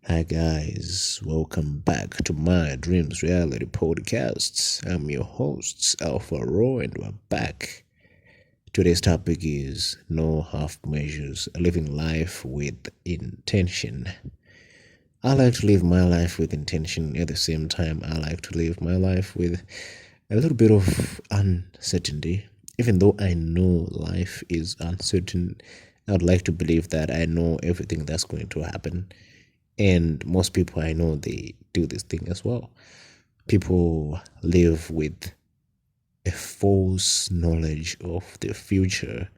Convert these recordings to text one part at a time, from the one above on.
Hi guys, welcome back to my Dreams Reality Podcasts. I'm your host, Alpha Raw, and we're back. Today's topic is no half measures, living life with intention. I like to live my life with intention. At the same time, I like to live my life with a little bit of uncertainty. Even though I know life is uncertain, I would like to believe that I know everything that's going to happen. And most people I know, they do this thing as well. People live with a false knowledge of the future.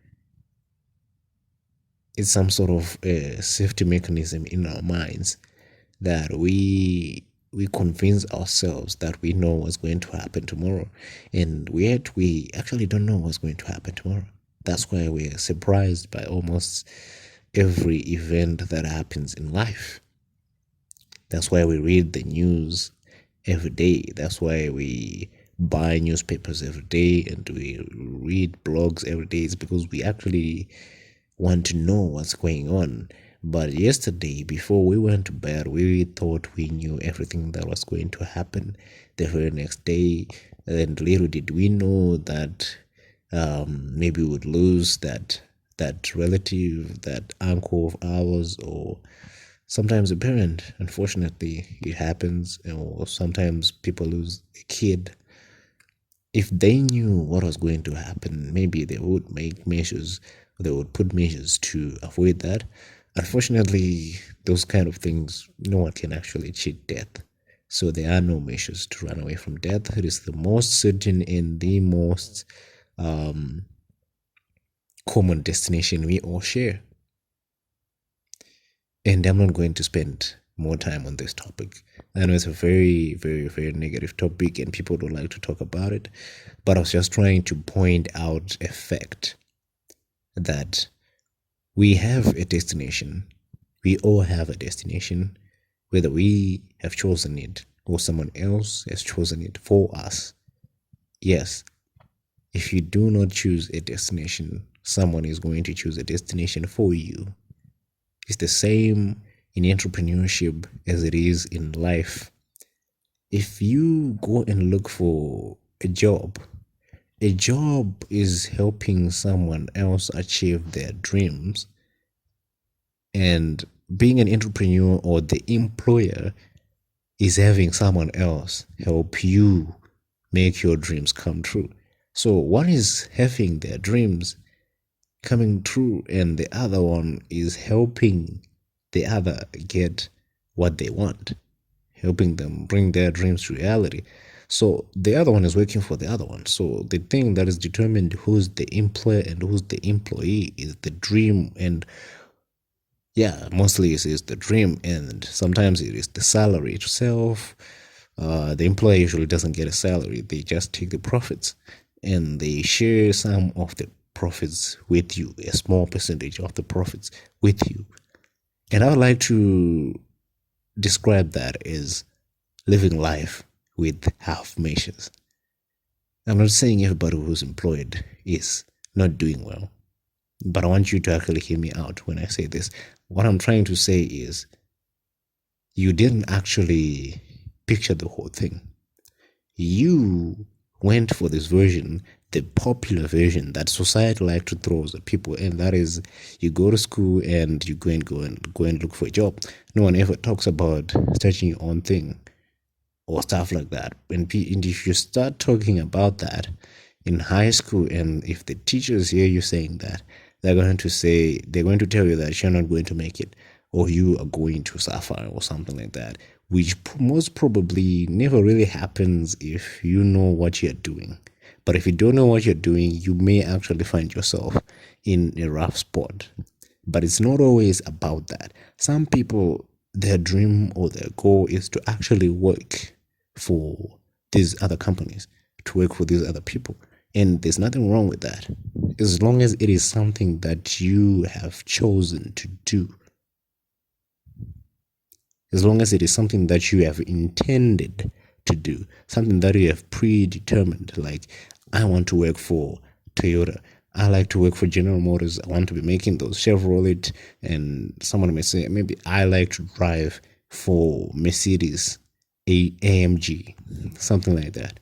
It's some sort of a safety mechanism in our minds that we convince ourselves that we know what's going to happen tomorrow, and yet we actually don't know what's going to happen tomorrow. That's why we're surprised by almost every event that happens in life. That's why we read the news every day. That's why we buy newspapers every day and we read blogs every day. It's because we actually want to know what's going on. But yesterday, before we went to bed, we thought we knew everything that was going to happen the very next day. And little did we know that maybe we would lose that relative, that uncle of ours, or sometimes a parent. Unfortunately, it happens, or sometimes people lose a kid. If they knew what was going to happen, maybe they would make measures, they would put measures to avoid that. Unfortunately, those kind of things, no one can actually cheat death. So there are no measures to run away from death. It is the most certain and the most common destination we all share. And I'm not going to spend more time on this topic. I know it's a very, very, very negative topic and people don't like to talk about it. But I was just trying to point out a fact that we have a destination. We all have a destination, whether we have chosen it or someone else has chosen it for us. Yes, if you do not choose a destination, someone is going to choose a destination for you. It's the same in entrepreneurship as it is in life. If you go and look for a job is helping someone else achieve their dreams. And being an entrepreneur or the employer is having someone else help you make your dreams come true. So one is having their dreams coming true, and the other one is helping the other get what they want, helping them bring their dreams to reality. So the other one is working for the other one. So the thing that is determined who's the employer and who's the employee is the dream. And yeah, mostly it is the dream, and sometimes it is the salary itself. The employer usually doesn't get a salary, they just take the profits and they share some of the profits with you, a small percentage of the profits with you. And I would like to describe that as living life with half measures. I'm not saying everybody who's employed is not doing well, but I want you to actually hear me out when I say this. What I'm trying to say is you didn't actually picture the whole thing. You went for this version, the popular version that society like to throw at people, and that is you go to school and you go and look for a job. No one ever talks about starting your own thing or stuff like that. And if you start talking about that in high school, and if the teachers hear you saying that, they're going to tell you that you're not going to make it, or you are going to suffer, or something like that, which most probably never really happens if you know what you're doing. But if you don't know what you're doing, you may actually find yourself in a rough spot. But it's not always about that. Some people, their dream or their goal is to actually work for these other companies, to work for these other people. And there's nothing wrong with that, as long as it is something that you have chosen to do, as long as it is something that you have intended to do, something that you have predetermined. Like, I want to work for Toyota. I like to work for General Motors. I want to be making those Chevrolet. And someone may say, maybe I like to drive for Mercedes AMG, something like that.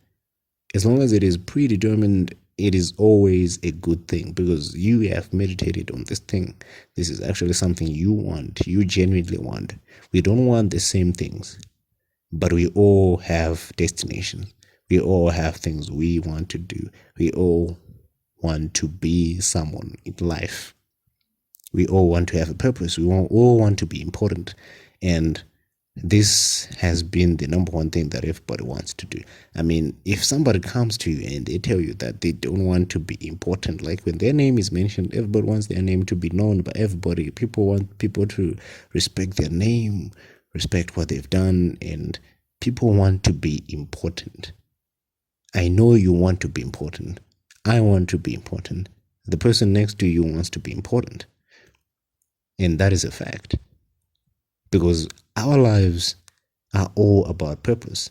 As long as it is predetermined, it is always a good thing because you have meditated on this thing. This is actually something you want, you genuinely want. We don't want the same things, but we all have destinations. We all have things we want to do. We all want to be someone in life. We all want to have a purpose. We all want to be important. And this has been the number one thing that everybody wants to do. I mean, if somebody comes to you and they tell you that they don't want to be important, like when their name is mentioned, everybody wants their name to be known by everybody. People want people to respect their name, respect what they've done, and people want to be important. I know you want to be important. I want to be important. The person next to you wants to be important. And that is a fact. Because our lives are all about purpose.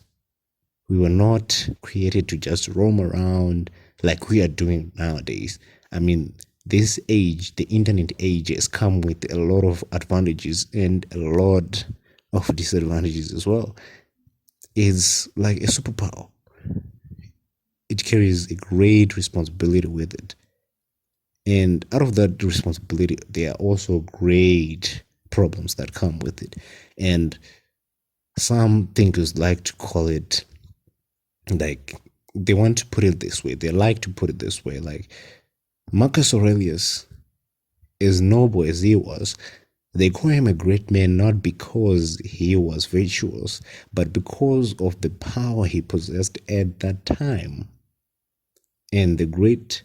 We were not created to just roam around like we are doing nowadays. I mean, this age, the internet age, has come with a lot of advantages and a lot of disadvantages as well. It's like a superpower. It carries a great responsibility with it. And out of that responsibility, there are also great problems that come with it. And some thinkers like to call it, like, they want to put it this way. They like to put it this way. Like, Marcus Aurelius, as noble as he was, they call him a great man not because he was virtuous, but because of the power he possessed at that time and the great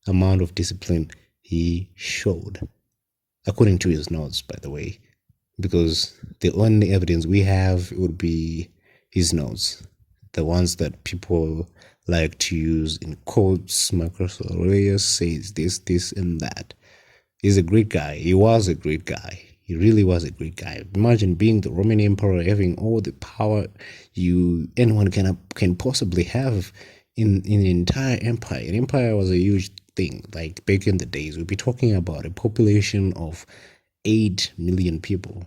amount of discipline he showed, according to his notes, by the way, because the only evidence we have would be his notes, the ones that people like to use in quotes. Marcus Aurelius says this, and that. He's a great guy. He was a great guy. He really was a great guy. Imagine being the Roman emperor, having all the power anyone can possibly have in the entire empire. An empire was a huge thing. Like back in the days, we'd be talking about a population of 8 million people.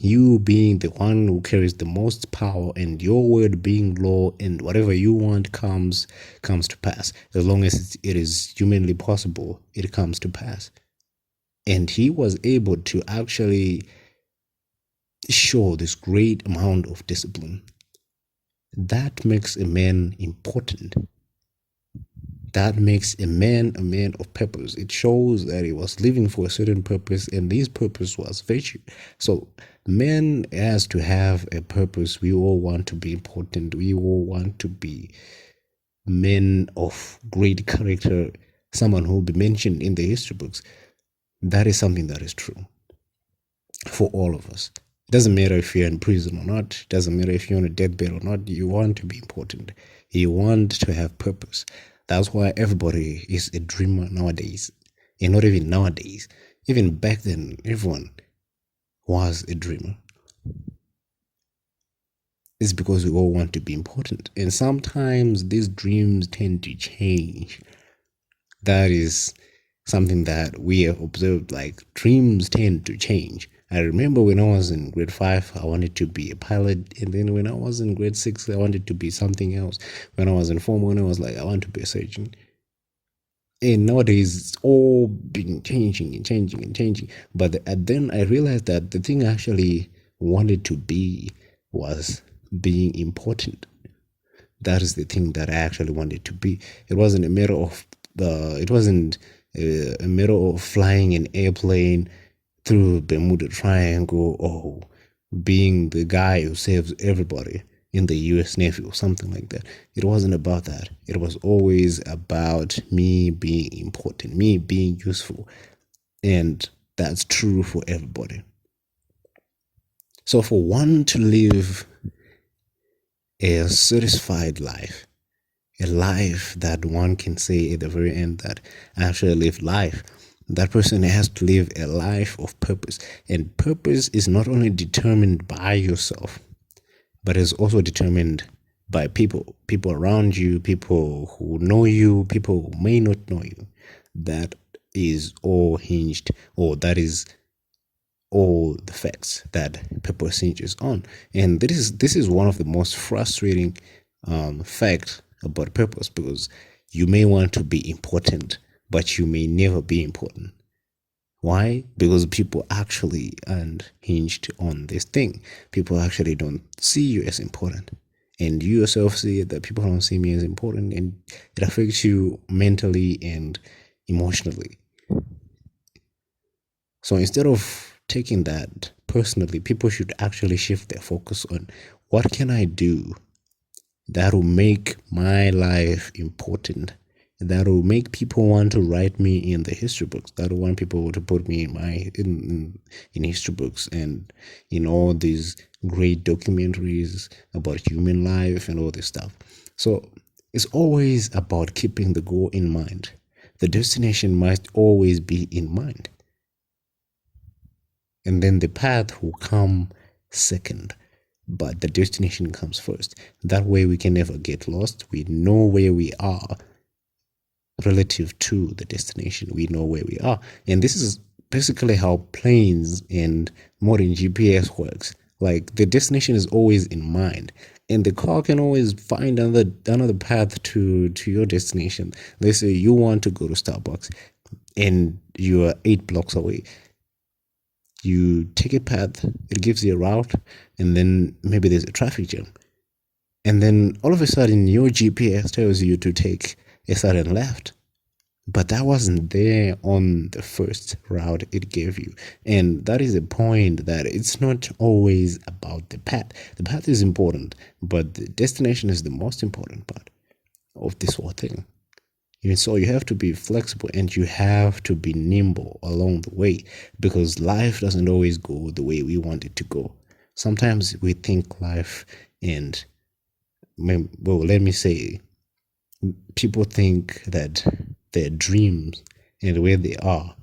You being the one who carries the most power, and your word being law, and whatever you want comes to pass. As long as it is humanly possible, it comes to pass. And he was able to actually show this great amount of discipline. That makes a man important. That makes a man of purpose. It shows that he was living for a certain purpose, and this purpose was virtue. So man has to have a purpose. We all want to be important. We all want to be men of great character, someone who will be mentioned in the history books. That is something that is true for all of us. It doesn't matter if you're in prison or not. It doesn't matter if you're on a deathbed or not. You want to be important. You want to have purpose. That's why everybody is a dreamer nowadays. And not even nowadays. Even back then, everyone was a dreamer. It's because we all want to be important. And sometimes these dreams tend to change. That is something that we have observed. Like, dreams tend to change. I remember when I was in grade 5, I wanted to be a pilot. And then when I was in grade 6, I wanted to be something else. When I was in Form 1, I was like, I want to be a surgeon. And nowadays, it's all been changing and changing and changing. But then I realized that the thing I actually wanted to be was being important. That is the thing that I actually wanted to be. It wasn't a matter of a matter of flying an airplane through Bermuda Triangle or being the guy who saves everybody in the US Navy or something like that. It wasn't about that. It was always about me being important, me being useful. And that's true for everybody. So for one to live a satisfied life, a life that one can say at the very end that I actually lived life, that person has to live a life of purpose. And purpose is not only determined by yourself, but is also determined by people around you, people who know you, people who may not know you. That is all hinged, or that is all the facts that purpose hinges on. And this is one of the most frustrating facts about purpose, because you may want to be important, but you may never be important. Why? Because people actually aren't hinged on this thing. People actually don't see you as important. And you yourself see that people don't see me as important, and it affects you mentally and emotionally. So instead of taking that personally, people should actually shift their focus on what can I do that will make my life important, that will make people want to write me in the history books, that will want people to put me in history books and in all these great documentaries about human life and all this stuff. So it's always about keeping the goal in mind. The destination must always be in mind, and then the path will come second, but the destination comes first. That way we can never get lost. We know where we are relative to the destination. We know where we are. And this is basically how planes and modern GPS works. Like, the destination is always in mind, and the car can always find another path to your destination. Let's say you want to go to Starbucks and you are 8 blocks away. You take a path, it gives you a route, and then maybe there's a traffic jam. And then all of a sudden, your GPS tells you to take a sudden left. But that wasn't there on the first route it gave you. And that is a point, that it's not always about the path. The path is important, but the destination is the most important part of this whole thing. And so you have to be flexible, and you have to be nimble along the way, because life doesn't always go the way we want it to go. Sometimes we think life, and well, let me say, people think that their dreams and where they are,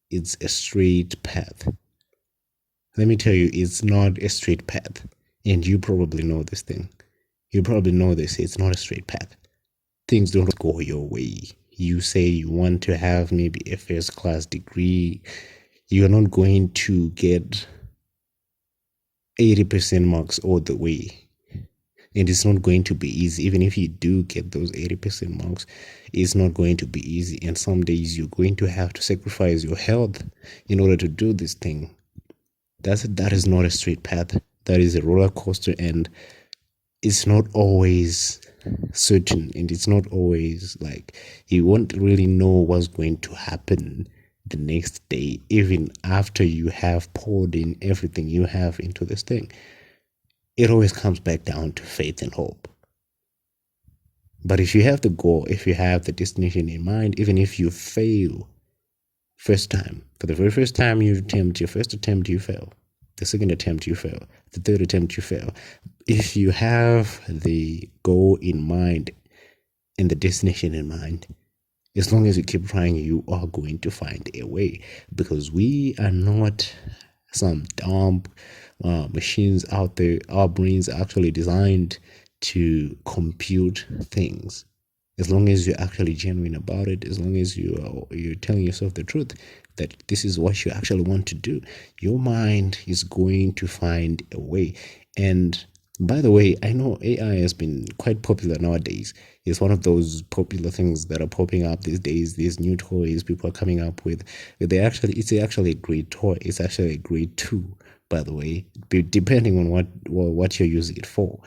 it's a straight path. Let me tell you, it's not a straight path. And you probably know this thing. You probably know this. It's not a straight path. Things don't go your way. You say you want to have maybe a first class degree, you're not going to get 80% marks all the way. And it's not going to be easy. Even if you do get those 80% marks, it's not going to be easy. And some days you're going to have to sacrifice your health in order to do this thing. That is not a straight path. That is a roller coaster, and it's not always certain, and it's not always like, you won't really know what's going to happen the next day, even after you have poured in everything you have into this thing. It always comes back down to faith and hope. But if you have the goal, if you have the destination in mind, even if you fail first time, for the very first time you attempt, your first attempt you fail, the second attempt you fail, the third attempt you fail, if you have the goal in mind and the destination in mind, as long as you keep trying, you are going to find a way, because we are not some dumb machines out there. Our brains are actually designed to compute things. As long as you're actually genuine about it, as long as you're telling yourself the truth, that this is what you actually want to do, your mind is going to find a way. And by the way, I know AI has been quite popular nowadays. It's one of those popular things that are popping up these days. These new toys people are coming up with. It's actually a great toy. It's actually a great tool, by the way, depending on what you're using it for.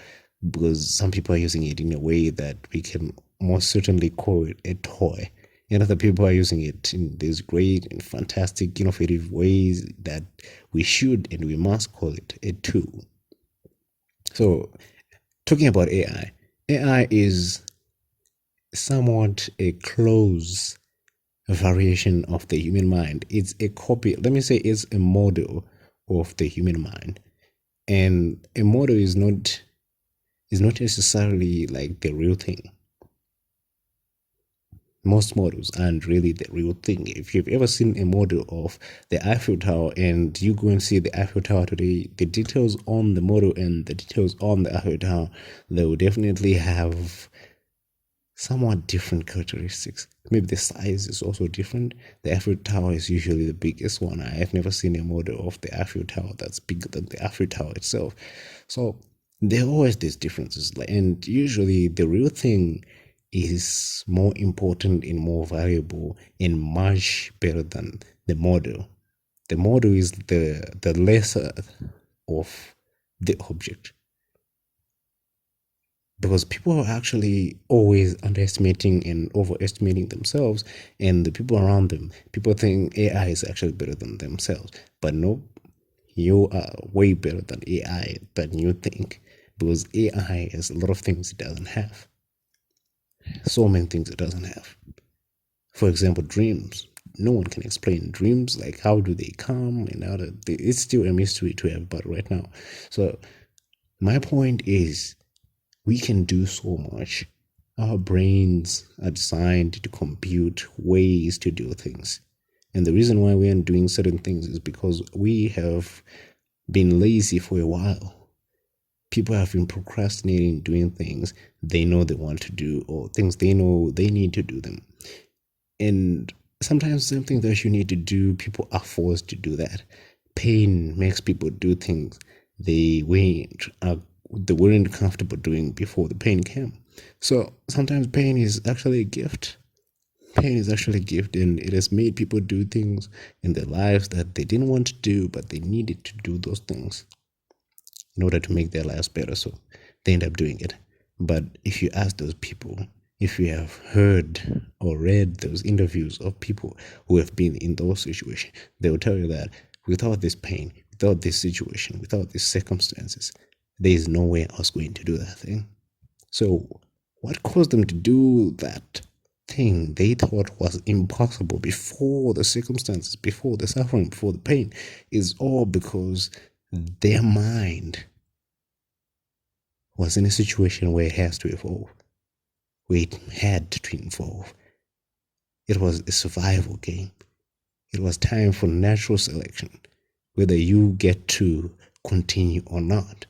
Because some people are using it in a way that we can most certainly call it a toy, and other people are using it in these great and fantastic, innovative ways that we should and we must call it a tool. So, talking about AI is somewhat a close variation of the human mind. It's a copy, let me say, it's a model of the human mind. And a model is not necessarily like the real thing. Most models aren't really the real thing. If you've ever seen a model of the Eiffel Tower, and you go and see the Eiffel Tower today, the details on the model and the details on the Eiffel Tower, they will definitely have somewhat different characteristics. Maybe the size is also different. The Eiffel Tower is usually the biggest one. I have never seen a model of the Eiffel Tower that's bigger than the Eiffel Tower itself. So there are always these differences. And usually the real thing is more important and more valuable and much better than the model. The model is the lesser of the object, because people are actually always underestimating and overestimating themselves and the people around them. People think AI is actually better than themselves, but no, you are way better than AI than you think, because AI has a lot of things it doesn't have. So many things it doesn't have. For example, dreams. No one can explain dreams. Like, how do they come and how do they, it's still a mystery to everybody right now. So my point is, we can do so much. Our brains are designed to compute ways to do things. And the reason why we aren't doing certain things is because we have been lazy for a while. People have been procrastinating doing things they know they want to do, or things they know they need to do them. And sometimes something that you need to do, people are forced to do that. Pain makes people do things they weren't comfortable doing before the pain came. So sometimes pain is actually a gift. Pain is actually a gift, and it has made people do things in their lives that they didn't want to do, but they needed to do those things in order to make their lives better. So they end up doing it. But if you ask those people, if you have heard or read those interviews of people who have been in those situations, they will tell you that without this pain, without this situation, without these circumstances, there is no way I was going to do that thing. So, what caused them to do that thing they thought was impossible before the circumstances, before the suffering, before the pain, is all because their mind was in a situation where it has to evolve, where it had to evolve. It was a survival game. It was time for natural selection, whether you get to continue or not.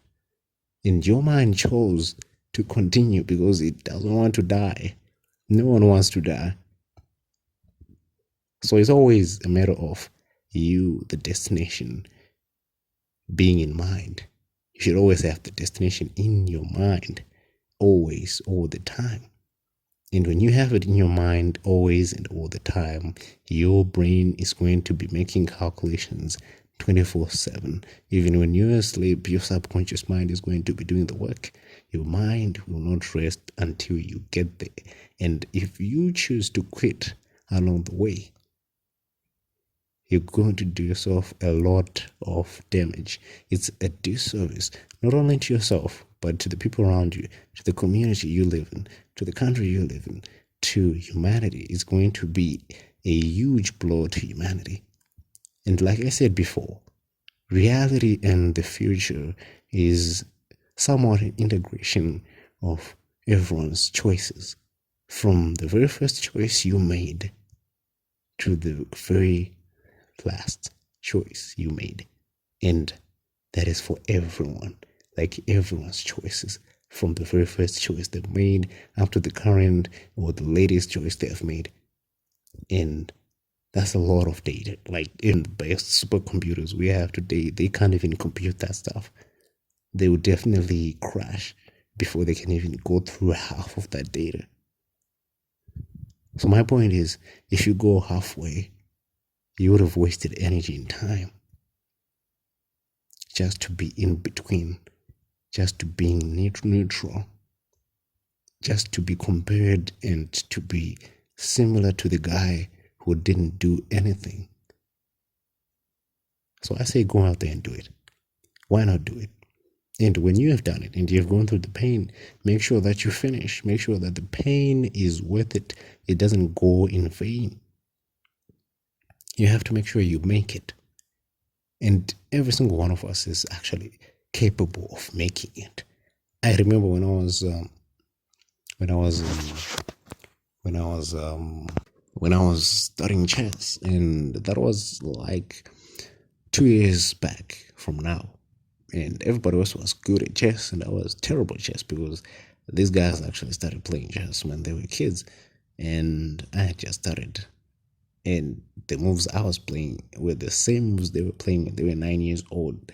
And your mind chose to continue because it doesn't want to die. No one wants to die. So it's always a matter of you, the destination, being in mind. You should always have the destination in your mind, always, all the time. And when you have it in your mind always and all the time, your brain is going to be making calculations 24/7. Even when you're asleep, your subconscious mind is going to be doing the work. Your mind will not rest until you get there. And if you choose to quit along the way, you're going to do yourself a lot of damage. It's a disservice, not only to yourself, but to the people around you, to the community you live in, to the country you live in, to humanity. It's going to be a huge blow to humanity. And like I said before, reality and the future is somewhat an integration of everyone's choices, from the very first choice you made to the very last choice you made. And that is for everyone, like everyone's choices, from the very first choice they've made up to the current or the latest choice they have made. And that's a lot of data. Like, in the best supercomputers we have today, they can't even compute that stuff. They will definitely crash before they can even go through half of that data. So my point is, if you go halfway, you would have wasted energy and time just to be in between, just to be neutral, just to be compared and to be similar to the guy who didn't do anything. So I say go out there and do it. Why not do it? And when you have done it and you've gone through the pain, make sure that you finish. Make sure that the pain is worth it. It doesn't go in vain. You have to make sure you make it. And every single one of us is actually capable of making it. I remember when I was studying chess, and that was like 2 years back from now. And everybody else was good at chess, and I was terrible at chess because These guys actually started playing chess when they were kids, and I had just started. And the moves I was playing were the same moves they were playing when they were 9 years old.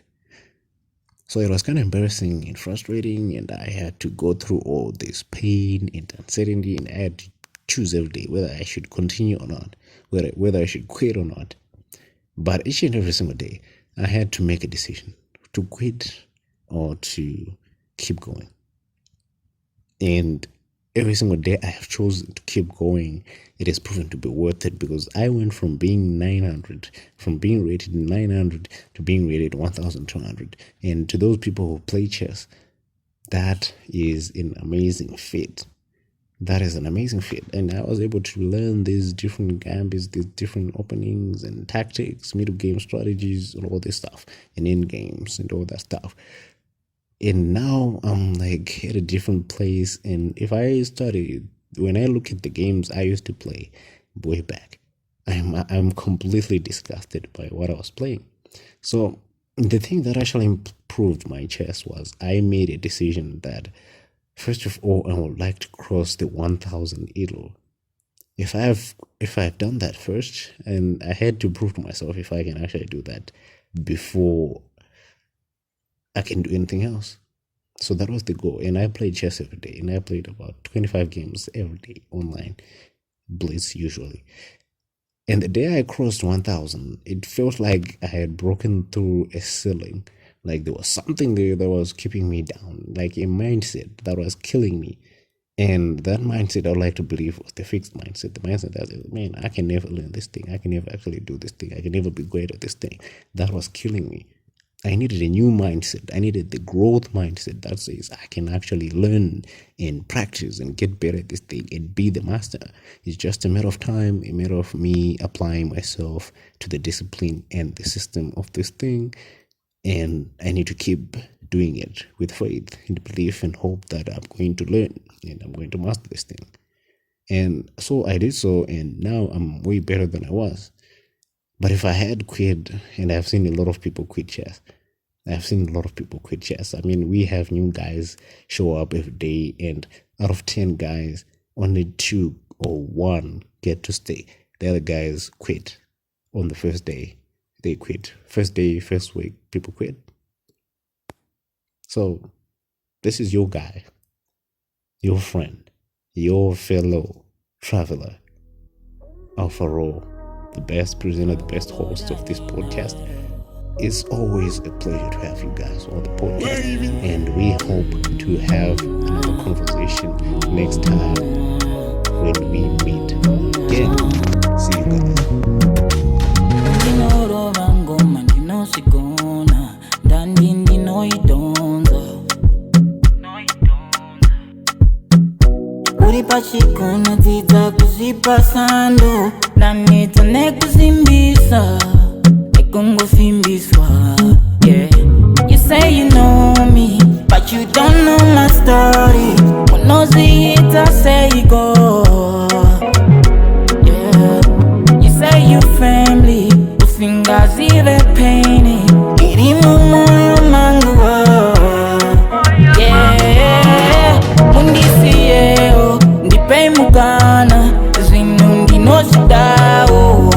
So it was kind of embarrassing and frustrating, and I had to go through all this pain and uncertainty, and I had to choose every day whether I should continue or not, whether I should quit or not. But each and every single day, I had to make a decision to quit or to keep going. And every single day I have chosen to keep going. It has proven to be worth it, because I went from being 900, from being rated 900 to being rated 1,200. And to those people who play chess, that is an amazing feat. That is an amazing feat. And I was able to learn these different gambits, these different openings and tactics, middle game strategies, and all this stuff, and end games and all that stuff. And now I'm like at a different place. And if I study, when I look at the games I used to play way back, I'm completely disgusted by what I was playing. So the thing that actually improved my chess was I made a decision that, first of all, I would like to cross the 1,000 idol. If I've done that first, and I had to prove to myself if I can actually do that before I can do anything else. So that was the goal. And I played chess every day, and I played about 25 games every day online, Blitz usually. And the day I crossed 1,000, it felt like I had broken through a ceiling. Like there was something there that was keeping me down, like a mindset that was killing me. And that mindset, I would like to believe, was the fixed mindset. The mindset that said, man, I can never learn this thing. I can never actually do this thing. I can never be great at this thing. That was killing me. I needed a new mindset. I needed the growth mindset that says I can actually learn and practice and get better at this thing and be the master. It's just a matter of time, a matter of me applying myself to the discipline and the system of this thing. And I need to keep doing it with faith and belief and hope that I'm going to learn and I'm going to master this thing. And so I did so, and now I'm way better than I was. But if I had quit, and I've seen a lot of people quit chess. I mean, we have new guys show up every day, and out of 10 guys, only 2 or 1 get to stay. The other guys quit on the first day. They quit. First day, first week, people quit. So this is your guy, your friend, your fellow traveler, Alpha Raw, the best presenter, the best host of this podcast. It's always a pleasure to have you guys on the podcast, and we hope to have another conversation next time when we meet again. See you guys. Pachikuna tita kuzipasando Nanita nekuzimbisa Nekungo simbiswa. Yeah. You say you know me, but you don't know my story. When no see it, I say you go. Yeah. You say you family, usinga zive paini Irimu moyo manguwa. Yeah. Mundisi yeo Pay mugana, zinundi no sidao.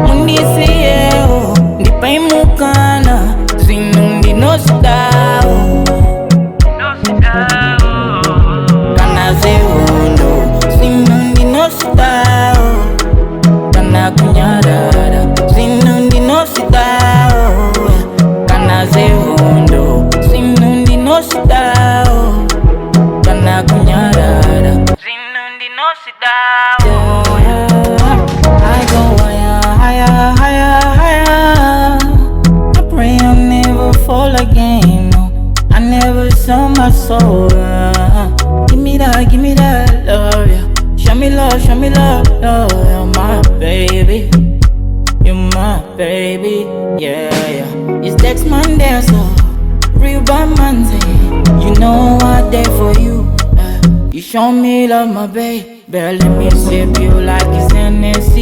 Mundi siyo, ndi pay mugana, zinundi no sidao. Kana zewondo, zinundi no sidao. Kana kunyarara, zinundi no sidao. Kana zewondo, zinundi no sidao. I go higher, higher, higher. I pray I'll never fall again. No, I never sell my soul. Give me that love, yeah. Show me love, love. You're my baby, you're my baby, yeah. It's next Monday, so real bad Monday. You know I there for you. You show me love, my babe. Let me sip you like it's Hennessy.